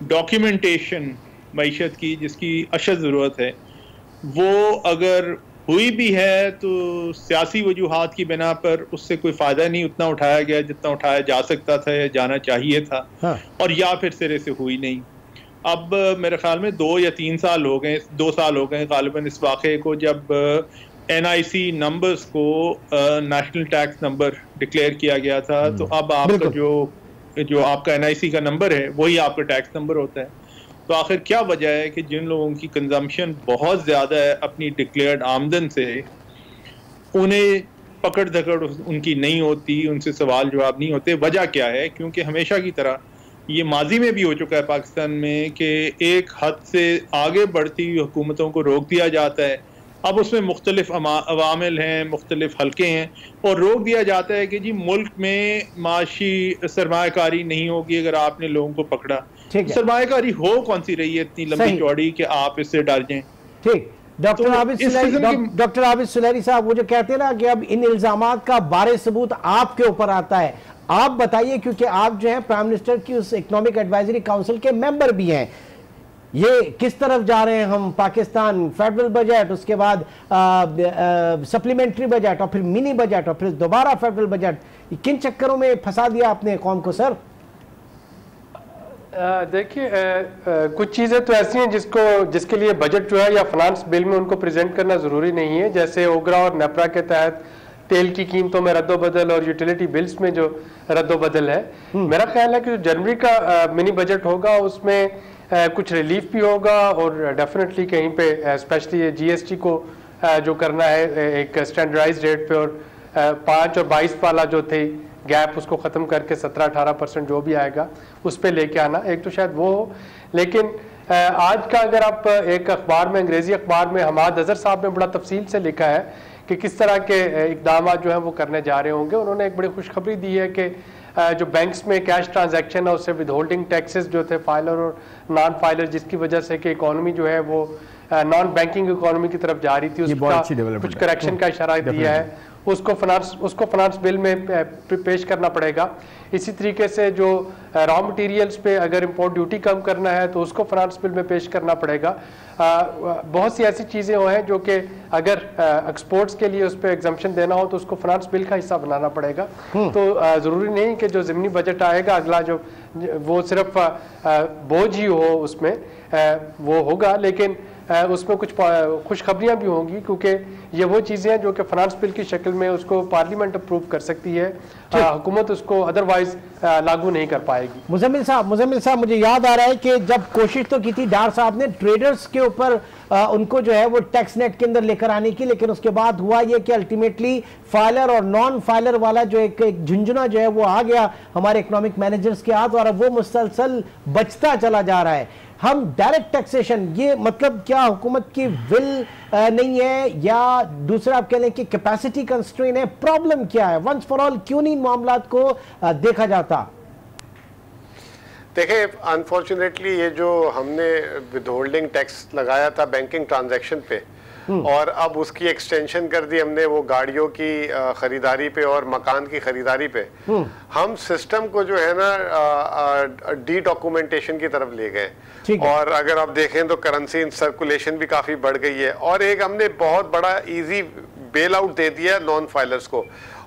डॉक्यूमेंटेशन मईशत की जिसकी अशद ज़रूरत है वो अगर हुई भी है तो सियासी वजूहात की बिना पर उससे कोई फ़ायदा नहीं उतना उठाया गया जितना उठाया जा सकता था या जाना चाहिए था। हाँ। और या फिर सिरे से हुई नहीं। अब मेरे ख्याल में 2 या 3 साल हो गए, 2 साल हो गए गालिबन इस वाक़े को, जब NIC नंबर्स को नेशनल टैक्स नंबर डिक्लेयर किया गया था। तो अब आपका जो आपका NIC का नंबर है वही आपका टैक्स नंबर होता है। तो आखिर क्या वजह है कि जिन लोगों की कंजम्पशन बहुत ज़्यादा है अपनी डिक्लेयर्ड आमदन से, उन्हें पकड़ धकड़ उनकी नहीं होती, उनसे सवाल जवाब नहीं होते। वजह क्या है? क्योंकि हमेशा की तरह ये माजी में भी हो चुका है पाकिस्तान में कि एक हद से आगे बढ़ती हुई हुकूमतों को रोक दिया जाता है। अब उसमें मुख्तलिफ अवामिल हैं, मुख्तलिफ हल्के हैं, और रोक दिया जाता है कि जी मुल्क में माशी सरमायाकारी नहीं होगी अगर आपने लोगों को पकड़ा। सरमायाकारी हो कौन सी रही है इतनी लंबी चौड़ी कि आप इससे डर जाएं? ठीक। डॉक्टर आबिद सुलैरी साहब, वो जो कहते हैं ना कि अब इन इल्जामात का बारे सबूत आपके ऊपर आता है, आप बताइए, क्योंकि आप जो है प्राइम मिनिस्टर की उस इकोनॉमिक एडवाइजरी काउंसिल के मेंबर भी हैं। ये किस तरफ जा रहे हैं हम? पाकिस्तान फेडरल बजट, उसके बाद सप्लीमेंट्री बजट, और फिर मिनी बजट, और फिर दोबारा फेडरल बजट, किन चक्करों में फंसा दिया आपने कौम को सर? देखिए, कुछ चीज़ें तो ऐसी हैं जिसके लिए बजट जो है या फाइनेंस बिल में उनको प्रेजेंट करना ज़रूरी नहीं है। जैसे ओगरा और नेपरा के तहत तेल की कीमतों में रद्दोबदल और यूटिलिटी बिल्स में जो रद्दोबदल है, मेरा ख्याल है कि जो जनवरी का मिनी बजट होगा उसमें कुछ रिलीफ भी होगा, और डेफिनेटली कहीं पे स्पेशली GST को जो करना है एक स्टैंडर्डाइज रेट पे, और 5 और 22 वाला जो थे गैप उसको ख़त्म करके 17-18% जो भी आएगा उस पर लेके आना, एक तो शायद वो हो। लेकिन आज का अगर आप एक अखबार में, अंग्रेज़ी अखबार में हमाद अजहर साहब ने बड़ा तफसील से लिखा है कि किस तरह के इकदाम जो हैं वो करने जा रहे होंगे। उन्होंने एक बड़ी खुशखबरी दी है कि जो बैंक्स में कैश ट्रांजैक्शन है उससे विदहोल्डिंग टैक्सेस जो थे फाइलर और नॉन फाइलर, जिसकी वजह से कि इकॉनमी जो है वो नॉन बैंकिंग इकॉनमी की तरफ जा रही थी, उसका कुछ करेक्शन का इशारा दिया है, उसको फाइनेंस बिल में पेश करना पड़ेगा। इसी तरीके से जो रॉ मटेरियल्स पे अगर इंपोर्ट ड्यूटी कम करना है तो उसको फाइनेंस बिल में पेश करना पड़ेगा। बहुत सी ऐसी चीज़ें हैं जो कि अगर एक्सपोर्ट्स के लिए उस पर एग्जम्पशन देना हो तो उसको फाइनेंस बिल का हिस्सा बनाना पड़ेगा। तो ज़रूरी नहीं कि जो ज़मीनी बजट आएगा अगला जो वो सिर्फ बोझ ही हो उसमें वो होगा, लेकिन उसमें कुछ खुशखबरियाँ भी होंगी, क्योंकि ये वो चीज़ें हैं जो कि फाइनेंस बिल की शक्ल में उसको पार्लियामेंट अप्रूव कर सकती है, हुकूमत उसको अदरवाइज लागू नहीं कर पाएगी। मुजम्मिल साहब, मुझे याद आ रहा है कि जब कोशिश तो की थी डार साहब ने ट्रेडर्स के ऊपर उनको जो है वो टैक्स नेट के अंदर लेकर आने की, लेकिन उसके बाद हुआ ये कि अल्टीमेटली फाइलर और नॉन फाइलर वाला जो एक झुंझुना जो है वो आ गया हमारे इकोनॉमिक मैनेजर्स के हाथ, और अब वो मुसलसल बचता चला जा रहा है। हम डायरेक्ट टैक्सेशन, ये मतलब क्या हुकूमत की विल नहीं है, या दूसरा आप कह लें कि कैपेसिटी कंस्ट्रेन है? प्रॉब्लम क्या है? वंस फॉर ऑल क्यों नहीं मामलात को देखा जाता? देखिए, अनफॉर्चुनेटली ये जो हमने विदहोल्डिंग टैक्स लगाया था बैंकिंग ट्रांजैक्शन पे, और अब उसकी एक्सटेंशन कर दी हमने वो गाड़ियों की खरीदारी पे और मकान की खरीदारी पे, हम सिस्टम को जो है ना डी डॉक्यूमेंटेशन की तरफ ले गए। और अगर आप देखें तो करेंसी सर्कुलेशन भी काफ़ी बढ़ गई है, और एक हमने बहुत बड़ा इजी बेल आउट दे दिया नॉन फाइलर्स को।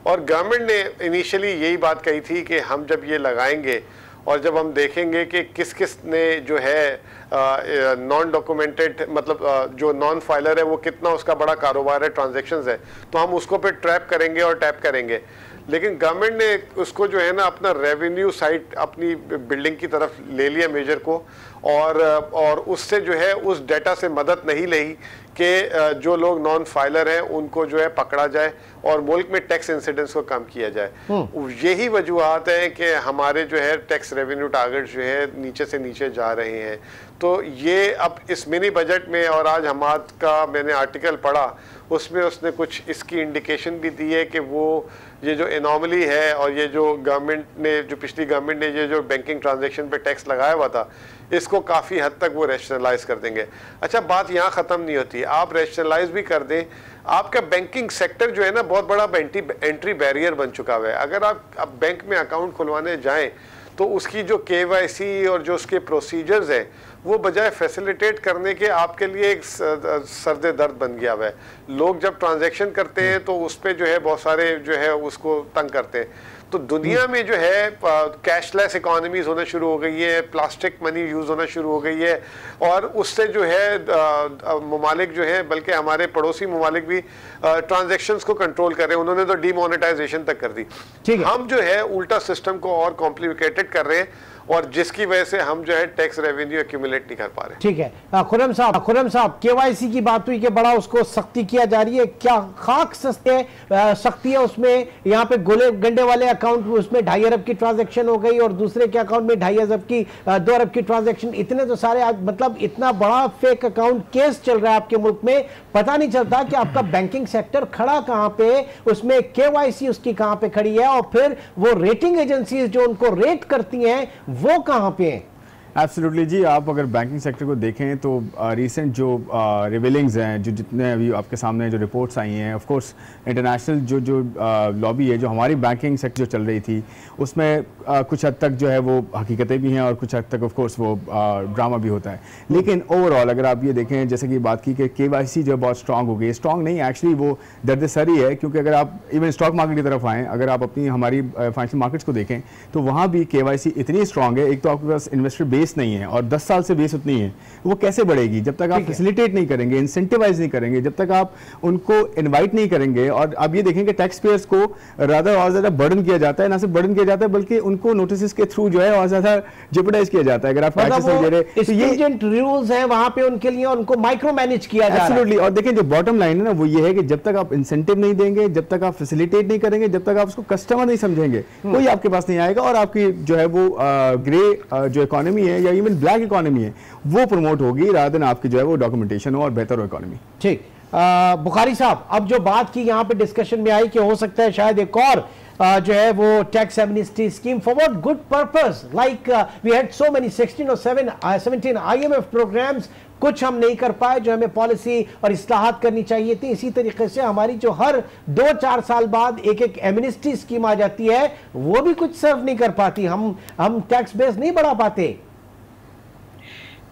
और गवर्नमेंट ने इनिशियली यही बात कही थी कि हम जब ये लगाएंगे और जब हम देखेंगे कि किस किस ने जो है नॉन डॉक्यूमेंटेड, मतलब जो नॉन फाइलर है वो कितना उसका बड़ा कारोबार है, ट्रांजैक्शंस है, तो हम उसको पे ट्रैप करेंगे और टैप करेंगे। लेकिन गवर्नमेंट ने उसको जो है ना अपना रेवेन्यू साइड अपनी बिल्डिंग की तरफ ले लिया मेजर को, और उससे जो है उस डेटा से मदद नहीं ली कि जो लोग नॉन फाइलर हैं उनको जो है पकड़ा जाए और मुल्क में टैक्स इंसिडेंट्स को कम किया जाए। यही वजूहत है कि हमारे जो है टैक्स रेवेन्यू टारगेट जो है नीचे से नीचे जा रहे हैं। तो ये अब इस मिनी बजट में, और आज हमाद का मैंने आर्टिकल पढ़ा उसमें उसने कुछ इसकी इंडिकेशन भी दी है कि वो ये जो एनॉमली है और ये जो गवर्नमेंट ने, जो पिछली गवर्नमेंट ने ये जो बैंकिंग ट्रांजैक्शन पे टैक्स लगाया हुआ था, इसको काफ़ी हद तक वो रैशनलाइज कर देंगे। अच्छा, बात यहाँ ख़त्म नहीं होती, आप रैशनलाइज भी कर दें, आपका बैंकिंग सेक्टर जो है ना बहुत बड़ा एंट्री बैरियर बन चुका हुआ है। अगर आप अब बैंक में अकाउंट खुलवाने जाएं तो उसकी जो KYC और जो उसके प्रोसीजर्स हैं वो बजाय फैसिलिटेट करने के आपके लिए एक सर्दे दर्द बन गया हुआ है। लोग जब ट्रांजैक्शन करते हैं तो उस पर जो है बहुत सारे जो है उसको तंग करते हैं। तो दुनिया में जो है कैशलेस इकोनॉमीज होना शुरू हो गई है, प्लास्टिक मनी यूज़ होना शुरू हो गई है, और उससे जो है ममालिक जो है, बल्कि हमारे पड़ोसी ममालिक भी ट्रांजैक्शंस को कंट्रोल कर रहे हैं, उन्होंने तो डीमोनेटाइजेशन तक कर दी। हम जो है उल्टा सिस्टम को और कॉम्प्लिकेटेड कर रहे हैं, और जिसकी वजह से हम जो है टैक्स रेवेन्यू एक्यूमुलेट नहीं कर पा रहे। ठीक है, खुर्रम साहब KYC की बात हुई कि बड़ा उसको सख्ती किया जा रही है, क्या खाक सख्ती है उसमें? यहाँ पे गोले गंडे वाले अकाउंट उसमें 2.5 अरब की ट्रांजैक्शन हो गई और दूसरे के अकाउंट में 2.5 अरब की 2 अरब की ट्रांजैक्शन, इतने तो सारे, मतलब इतना बड़ा फेक अकाउंट केस चल रहा है आपके मुल्क में, पता नहीं चलता कि आपका बैंकिंग सेक्टर खड़ा कहाँ पे, उसमें KYC उसकी कहाँ पे खड़ी है, और फिर वो रेटिंग एजेंसीज जो उनको रेट करती हैं वो कहां पे है? एब्सोल्युटली जी, आप अगर बैंकिंग सेक्टर को देखें तो रिसेंट जो रिवीलिंग्स हैं, जो जितने अभी आपके सामने जो रिपोर्ट्स आई हैं, ऑफ कोर्स इंटरनेशनल जो लॉबी है, जो हमारी बैंकिंग सेक्टर जो चल रही थी उसमें कुछ हद तक जो है वो हकीकतें भी हैं और कुछ हद तक ऑफ कोर्स वो ड्रामा भी होता है। लेकिन ओवरऑल अगर आप ये देखें, जैसे कि बात की कि KYC जो बहुत स्ट्रॉन्ग हो गई, स्ट्रॉन्ग नहीं एक्चुअली वो दर्द-ए-सर है, क्योंकि अगर आप इवन स्टॉक मार्केट की तरफ आएँ, अगर आप अपनी हमारी फाइनेंशियल मार्केट्स को देखें तो वहाँ भी KYC इतनी स्ट्रॉन्ग है। एक तो आपके पास इन्वेस्टर बेस नहीं है और 10 साल से बेस उतनी है, वो कैसे बढ़ेगी जब तक आप फैसिलिटेट नहीं करेंगे, इंसेंटिवाइज नहीं करेंगे, जब तक आप उनको इनवाइट नहीं करेंगे। और अब ये देखेंगे टैक्स पेयर्स को रादर और ज़्यादा बर्डन किया जाता है, ना सिर्फ बर्डन किया जाता है बल्कि उनको नोटिस के थ्रू जो है और ज़्यादा जेपटाइज किया जाता है। अगर आप टैक्सेस नहीं दे रहे तो ये रूल्स हैं वहां पे उनके लिए, उनको माइक्रो मैनेज किया जा रहा है। एब्सोल्युटली। और देखें जो बॉटम लाइन है ना वो ये है कि जब तक आप इंसेंटिव नहीं देंगे, जब तक आप फैसिलिटेट नहीं करेंगे, जब तक आप उसको कस्टमर नहीं समझेंगे, कोई आपके पास नहीं आएगा और आपकी जो है वो ग्रे जो इकोनॉमी है या इवन ब्लैक इकोनॉमी है वो प्रमोट होगी, रादर देन आपकी जो है वो डॉक्यूमेंटेशन हो और बेहतर हो इकोनॉमी। ठीक, बुखारी साहब, अब जो बात की यहाँ पे डिस्कशन में आई कि हो सकता है शायद एक और जो है वो tax amnesty scheme for what good purpose, like we had so many 16 और 17 IMF प्रोग्राम्स, कुछ हम नहीं कर पाए जो हमें पॉलिसी और इस्लाहात करनी चाहिए थी। इसी तरीके से हमारी जो हर 2-4 साल बाद एक एमनेस्टी स्कीम आ जाती है वो भी कुछ सर्व नहीं कर पाती, हम टैक्स बेस नहीं बढ़ा पाते।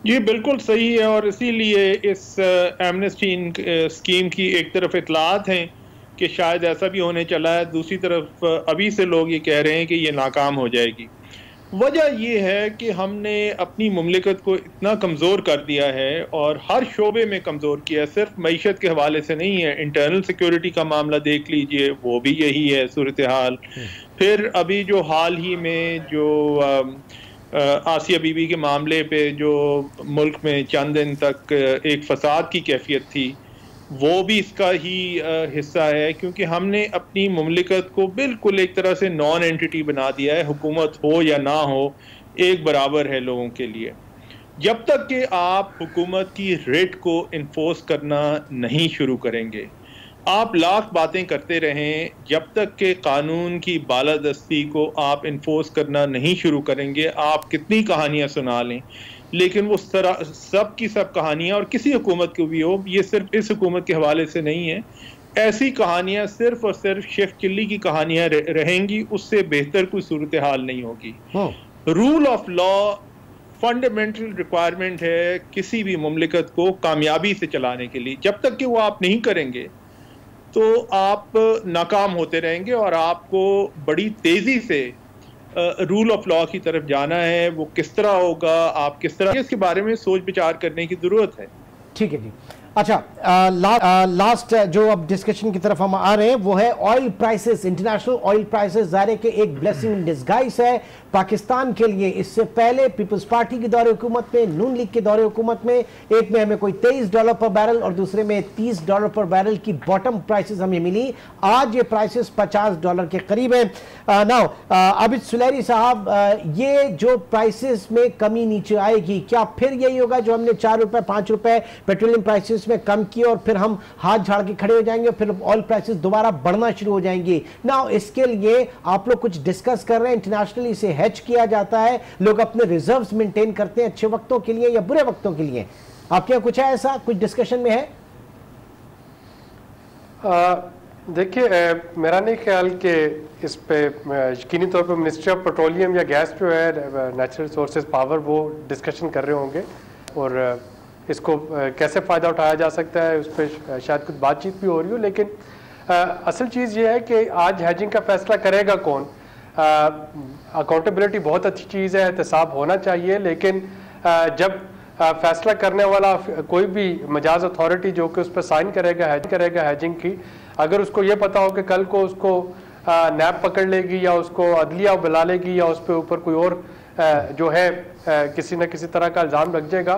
ये बिल्कुल सही है, और इसीलिए इस एमनेस्टी स्कीम की एक तरफ इतलात हैं कि शायद ऐसा भी होने चला है, दूसरी तरफ अभी से लोग ये कह रहे हैं कि ये नाकाम हो जाएगी। वजह ये है कि हमने अपनी मुमलिकत को इतना कमज़ोर कर दिया है और हर शोबे में कमज़ोर किया है, सिर्फ मईशत के हवाले से नहीं है। इंटरनल सिक्योरिटी का मामला देख लीजिए, वो भी यही है सूरत हाल। फिर अभी जो हाल ही में जो आसिया बीबी के मामले पे जो मुल्क में चंद दिन तक एक फसाद की कैफियत थी, वो भी इसका ही हिस्सा है, क्योंकि हमने अपनी मुमलिकत को बिल्कुल एक तरह से नॉन एंटिटी बना दिया है। हुकूमत हो या ना हो एक बराबर है लोगों के लिए। जब तक कि आप हुकूमत की रेट को इन्फोर्स करना नहीं शुरू करेंगे, आप लाख बातें करते रहें, जब तक कि कानून की बालादस्ती को आप इन्फोर्स करना नहीं शुरू करेंगे, आप कितनी कहानियाँ सुना लें, लेकिन वो सब की सब कहानियाँ, और किसी हुकूमत को भी हो, ये सिर्फ इस हुकूमत के हवाले से नहीं है, ऐसी कहानियाँ सिर्फ और सिर्फ शेख चिल्ली की कहानियाँ रहेंगी, उससे बेहतर कोई सूरत हाल नहीं होगी। Rule of law fundamental requirement है किसी भी मुमलिकत को कामयाबी से चलाने के लिए। जब तक कि वो आप नहीं करेंगे तो आप नाकाम होते रहेंगे और आपको बड़ी तेज़ी से रूल ऑफ लॉ की तरफ जाना है, वो किस तरह होगा, आप किस तरह, इसके बारे में सोच विचार करने की जरूरत है। ठीक है जी। अच्छा, लास्ट जो अब डिस्कशन की तरफ हम आ रहे हैं वो है oil prices, international oil prices ज़ाहिर के एक ब्लेसिंग इन डिस्गाइज है पाकिस्तान के लिए। इससे पहले पीपल्स पार्टी के दौरे हुकूमत में, नून लीग के दौरे हुकूमत में, एक में हमें कोई $23 पर बैरल और दूसरे में $30 पर बैरल की बॉटम प्राइसेस हमें मिली। आज ये प्राइसेस $50 के करीब है। नाउ आबिद सुलैरी साहब, ये जो प्राइसेस में कमी नीचे आएगी, क्या फिर यही होगा जो हमने ₹4 5 रुपए पेट्रोलियम प्राइसेस में कम किए और फिर हम हाथ झाड़ के खड़े हो जाएंगे और फिर ऑयल प्राइसेस दोबारा बढ़ना शुरू हो जाएंगी? नाउ इसके लिए आप लोग कुछ डिस्कस कर रहे हैं, इंटरनेशनली इसे हेज किया जाता है, लोग अपने रिजर्व्स मेंटेन करते हैं अच्छे वक्तों के लिए या बुरे वक्तों के लिए। आपके यहाँ कुछ है ऐसा, कुछ डिस्कशन में है? देखिए, मेरा नहीं ख्याल कि इस पे यकीनी तौर पे मिनिस्ट्री ऑफ पेट्रोलियम या गैस जो है, नेचुरल रिसोर्सेज पावर, वो डिस्कशन कर रहे होंगे और इसको कैसे फ़ायदा उठाया जा सकता है उस पर शायद कुछ बातचीत भी हो रही हो। लेकिन असल चीज़ ये है कि आज हैजिंग का फैसला करेगा कौन। अकाउंटेबिलिटी बहुत अच्छी चीज़ है, एहतसाब होना चाहिए, लेकिन जब फैसला करने वाला कोई भी मजाज अथॉरिटी जो कि उस पर साइन करेगा हैजिंग की, अगर उसको ये पता हो कि कल को उसको नैब पकड़ लेगी या उसको अदलिया बुला लेगी या उस पर ऊपर कोई और जो है किसी न किसी तरह का इल्ज़ाम लग जाएगा,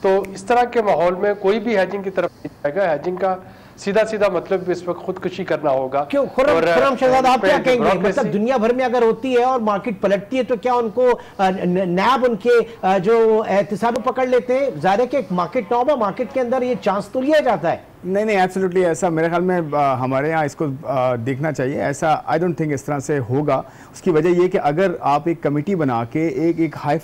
तो इस तरह के माहौल में कोई भी हैजिंग की तरफ नहीं जाएगा। हैजिंग का सीधा मतलब इस वक्त खुदकुशी करना होगा। क्यों खुर्रम शहजाद, आप क्या कहेंगे? मतलब दुनिया भर में अगर होती है और मार्केट पलटती है तो क्या उनको नैब उनके जो एहतसाब पकड़ लेते हैं? ज़ाहिर है कि एक मार्केट नॉब है, मार्केट के अंदर ये चांस तो लिया जाता है। नहीं, एब्सोल्युटली ऐसा मेरे ख्याल में हमारे यहाँ इसको देखना चाहिए। ऐसा आई डोंट थिंक इस तरह से होगा। उसकी वजह ये कि अगर आप एक कमेटी बना के एक हाई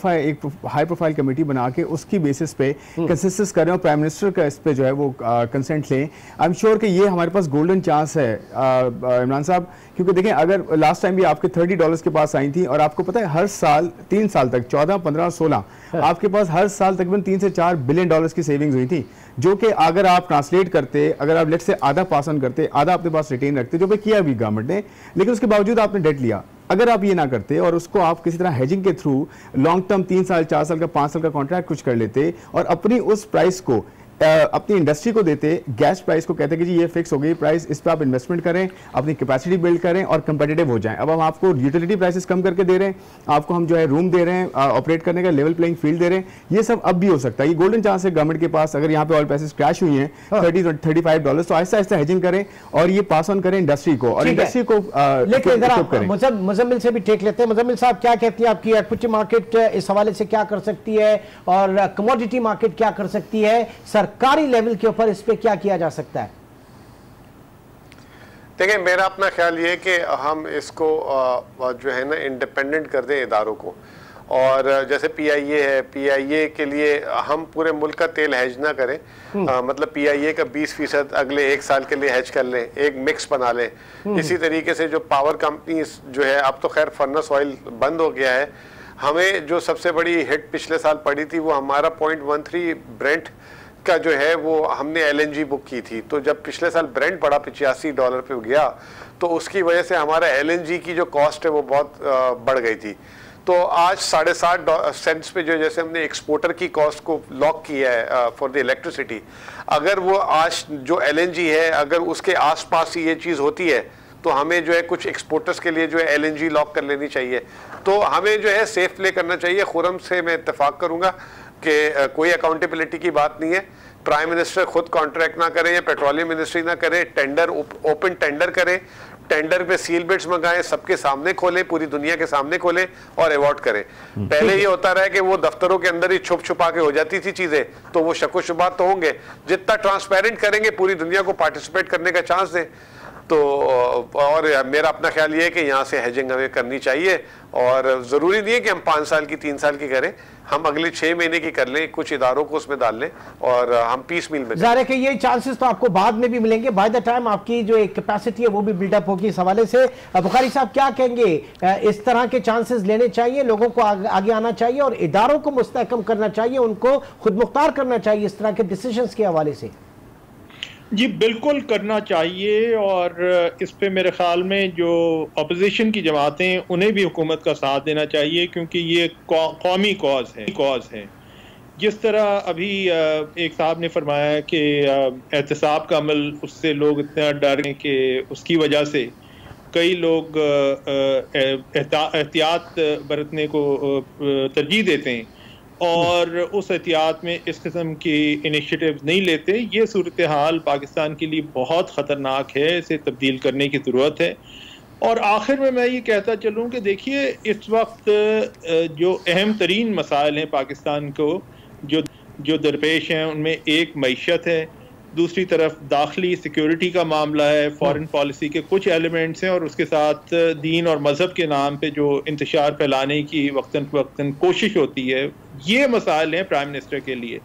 प्रोफाइल कमेटी बना के उसकी बेसिस पे कंसेंसस करें और प्राइम मिनिस्टर का इस पे जो है वो कंसेंट लें, आई एम श्योर कि ये हमारे पास गोल्डन चांस है इमरान साहब। क्योंकि देखें, अगर लास्ट टाइम भी आपके $30 के पास आई थी और आपको पता है हर साल 3 साल तक 14, 15, 16 आपके पास हर साल तकरीबन $3 से $4 बिलियन की सेविंग्स हुई थी, जो कि अगर आप ट्रांसलेट करते, अगर आप लेट से आधा पास ऑन करते, आधा अपने पास रिटेन रखते, जो भी किया भी गवर्नमेंट ने, लेकिन उसके बावजूद आपने डेट लिया। अगर आप ये ना करते और उसको आप किसी तरह हेजिंग के थ्रू लॉन्ग टर्म 3 साल 4 साल का 5 साल का कॉन्ट्रैक्ट कुछ कर लेते और अपनी उस प्राइस को अपनी इंडस्ट्री को देते, गैस प्राइस को कहते कि जी ये फिक्स हो गई प्राइस, इस पर आप इन्वेस्टमेंट करें, अपनी कैपेसिटी बिल्ड करें और कंपेटिटिव हो जाएं। अब हम आपको यूटिलिटी प्राइसेस कम करके दे रहे हैं, आपको हम जो है रूम दे रहे हैं, ऑपरेट करने का लेवल प्लेइंग फील्ड दे रहे हैं, ये सब अब भी हो सकता है। ये गोल्डन चांस है गवर्नमेंट के पास। अगर यहाँ पे ऑयल प्राइसेस क्रैश हुई हैं $30-35, तो आहिस्ता आहिस्ता हेजिंग करें और ये पास ऑन करें इंडस्ट्री को और इंडस्ट्री को मुजम्मिल से भी टेक लेते हैं। मुजम्मिल साहब, क्या कहती है आपकी इक्विटी मार्केट इस हवाले से क्या कर सकती है और कमोडिटी मार्केट क्या कर सकती है? सरकारी लेवल के ऊपर इस पे क्या किया जा सकता है? देखिए, मेरा अपना ख्याल ये है कि हम इसको जो है ना इंडिपेंडेंट कर दें इदारों को। और जैसे PIA है, PIA के लिए हम पूरे मुल्क का तेल हेज ना करें, मतलब PIA का 20% अगले 1 साल के लिए हेज कर लें, एक मिक्स बना लें। इसी तरीके से जो पावर कंपनी जो है, अब तो खैर फर्नेस ऑयल बंद हो गया है, हमें जो सबसे बड़ी हिट पिछले साल पड़ी थी वो हमारा 0.13 ब्रेंट का जो है वो हमने LNG बुक की थी। तो जब पिछले साल ब्रेंट बढ़ा $85 पे गया तो उसकी वजह से हमारा LNG की जो कॉस्ट है वो बहुत बढ़ गई थी। तो आज 7.5 सेंट्स पे जो जैसे हमने एक्सपोर्टर की कॉस्ट को लॉक किया है फॉर द इलेक्ट्रिसिटी, अगर वो आज जो LNG है अगर उसके आसपास ही ये चीज़ होती है तो हमें जो है कुछ एक्सपोर्टर्स के लिए जो है LNG लॉक कर लेनी चाहिए। तो हमें जो है सेफ प्ले करना चाहिए। खुरम से मैं इत्तेफाक करूँगा कि कोई अकाउंटेबिलिटी की बात नहीं है। प्राइम मिनिस्टर खुद कॉन्ट्रैक्ट ना करें या पेट्रोलियम मिनिस्ट्री ना करे, टेंडर ओपन टेंडर करें, टेंडर पे सील बिड्स मंगाएं, सबके सामने खोलें, पूरी दुनिया के सामने खोलें और अवॉर्ड करें। पहले ये होता रहा कि वो दफ्तरों के अंदर ही छुप छुपा के हो जाती थी चीजें, तो वो शक व शुबात तो होंगे। जितना ट्रांसपेरेंट करेंगे पूरी दुनिया को पार्टिसिपेट करने का चांस दें। तो और मेरा अपना ख्याल ये है कि यहाँ से हेजिंग हमें करनी चाहिए और ज़रूरी नहीं है कि हम 5 साल की 3 साल की करें, हम अगले 6 महीने की कर लें, कुछ इदारों को उसमें डाल लें और हम पीस मील में। ज़ाहिर है कि ये चांसेस तो आपको बाद में भी मिलेंगे, बाय द टाइम आपकी जो एक कैपेसिटी है वो भी बिल्डअप होगी। इस हवाले से बुखारी साहब क्या कहेंगे? इस तरह के चांसेस लेने चाहिए, लोगों को आगे आना चाहिए और इदारों को मुस्तहकम करना चाहिए, उनको खुद मुख्तार करना चाहिए इस तरह के डिसीजंस के हवाले से? जी बिल्कुल करना चाहिए, और इस पे मेरे ख्याल में जो अपोजिशन की जमातें हैं उन्हें भी हुकूमत का साथ देना चाहिए, क्योंकि ये कौमी कॉज है। जिस तरह अभी एक साहब ने फरमाया कि एहतसाब का अमल, उससे लोग इतना डर हैं कि उसकी वजह से कई लोग एहतियात बरतने को तरजीह देते हैं और उस एहतियात में इस किस्म की इनिशिएटिव्स नहीं लेते। ये सूरत हाल पाकिस्तान के लिए बहुत ख़तरनाक है, इसे तब्दील करने की ज़रूरत है। और आखिर में मैं ये कहता चलूँ कि देखिए, इस वक्त जो अहम तरीन मसाइल हैं पाकिस्तान को जो दरपेश हैं, उनमें एक मईशत है, दूसरी तरफ दाखिली सिक्योरिटी का मामला है, फॉरेन पॉलिसी के कुछ एलिमेंट्स हैं, और उसके साथ दीन और मज़हब के नाम पे जो इंतशार फैलाने की वक्तन फ़वक्तन कोशिश होती है। ये मसाइल हैं प्राइम मिनिस्टर के लिए।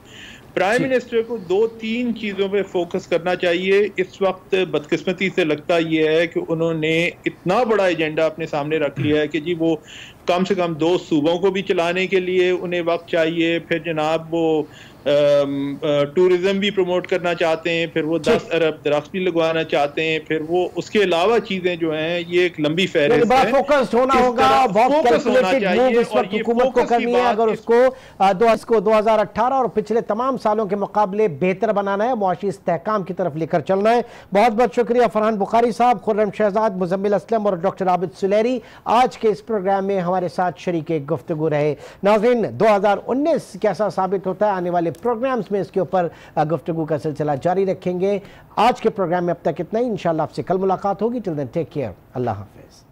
प्राइम मिनिस्टर को 2-3 चीज़ों पे फोकस करना चाहिए। इस वक्त बदकिस्मती से लगता ये है कि उन्होंने इतना बड़ा एजेंडा अपने सामने रख लिया है कि जी वो कम से कम 2 सूबों को भी चलाने के लिए उन्हें वक्त चाहिए, फिर जनाब वो टूरिज्म भी प्रमोट करना चाहते हैं, फिर वो 10 अरब दरख्त भी लगवाना चाहते हैं, फिर वो उसके अलावा चीजें जो हैं ये एक लंबी फहरिस्त है। फोकस होना होगा, बहुत कैलकुलेटेड मूव इस वक्त हुकूमत को करनी है अगर उसको 2018 और पिछले तमाम सालों के मुकाबले बेहतर बनाना है, मुआशी इस्तेहकाम की तरफ लेकर चलना है। बहुत बहुत शुक्रिया फरहान बुखारी साहब, खुर्रम शहजाद, मुजम्मिल असलम और डॉक्टर आबिद सुलेरी आज के इस प्रोग्राम में हमारे साथ शरीक गुफ्तगू रहे। नाज़रीन, 2019 कैसा साबित होता है, आने वाले प्रोग्राम्स में इसके ऊपर गुफ्तगू का सिलसिला जारी रखेंगे। आज के प्रोग्राम में अब तक इतना ही, इंशाल्लाह आपसे कल मुलाकात होगी। टिल देन टेक केयर, अल्लाह हाफिज।